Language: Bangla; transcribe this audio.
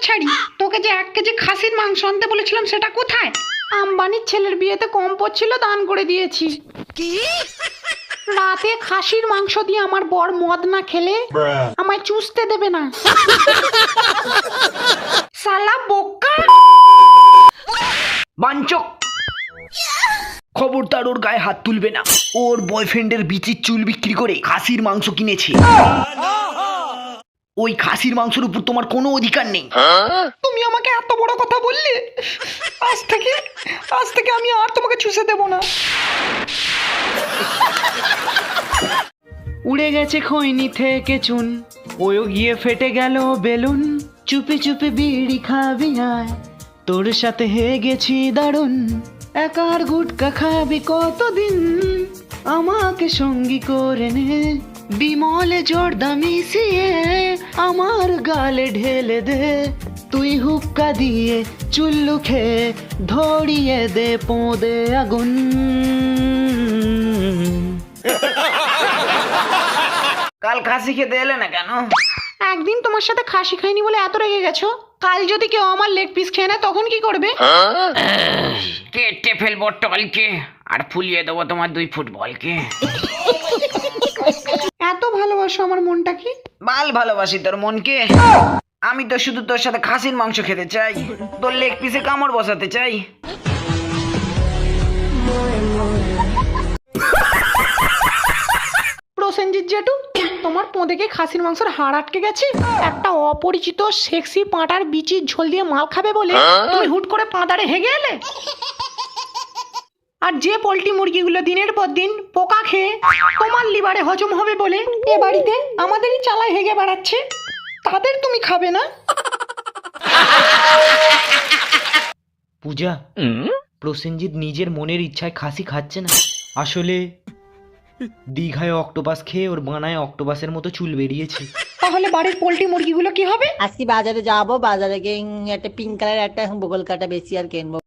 ছাড়ি, তোকে যে 1 কেজি খাসির মাংস আনতে বলেছিলাম সেটা কোথায়? আম্বানির ছেলের বিয়েতে কম পড়ছিল, দান করে দিয়েছি। কি? রাতে খাসির মাংস দিয়ে আমার বর মদ না খেলে আমায় চুষতে দেবে না। শালা বোকা। বাঞ্চক, খবরদার ওর গায়ে হাত তুলবে না। ওর বয়ফ্রেন্ডের বিচির চুল বিক্রি করে খাসির মাংস কিনেছে। ওই খাসির মাংসের উপর তোমার কোনো অধিকার নেই। তুমি আমাকে এত বড় কথা বললে, আজ থেকে আমি আর তোমাকে চুষে দেব না। উড়ে গেছে খৈনি থেকে চুন, ওও গিয়ে ফেটে গেল বেলুন। চুপি চুপি বিড়ি খাবি আয়, তোর সাথে হয়ে গেছি দারুণ। একার গুটকা খাবি কতদিন, আমাকে সঙ্গী করে নে। বিমলে জর্দা মিশিয়ে আমার গালে ঢেলে দে। তুই হুক্কা দিয়ে চুল্লু খেয়ে ধরিয়ে দে পোঁদে আগুন। কাল খাসি খেতে এলে না কেন? একদিন তোমার সাথে খাসি খাইনি বলে এত রেগে গেছো, কাল যদি কেউ আমার লেগ পিস খেয়ে নেয় তখন কি করবে? কেটে ফেলবো টলকে আর ফুলিয়ে দেবো তোমার 2 ফুটবলকে। এত ভালোবাসো আমার মনটাকে? বাল ভালোবাসি তোর মনকে। আমি তো শুধু তোর সাথে খাসির মাংস খেতে চাই, তোর লেগ পিসে কামড় বসাতে চাই। প্রসেনজিৎ জেঠু, তোমার পোঁদেকে খাসির মাংসের হাড় আটকে গেছে। একটা অপরিচিত সেক্সি পাঁটার বিচির ঝোল দিয়ে মাল খাবে বলে তুমি হুট করে পাঁদারে হেগে এলে। আর যে পোল্ট্রি মুরগিগুলো দিনের পর দিন পোকা খেয়ে তোমার লিভারে হজম হবে বলে এ বাড়িতে আমাদেরই চালায় হেগে বেড়াচ্ছে, তাদের তুমি খাবে না? পূজা, প্রসেনজিৎ নিজের মনের ইচ্ছায় খাসি খাচ্ছে না। আসলে দীঘায় অক্টোপাস খেয়ে ওর বানায় অক্টোপাসের মতো চুল বেরিয়েছে। তাহলে বাড়ির পোল্ট্রি মুরগিগুলো কি হবে? আজকে বাজারে যাবো, বাজারে গিয়ে একটা পিঙ্ক কালার একটা বগল কাটা বেশি আর কিনবো।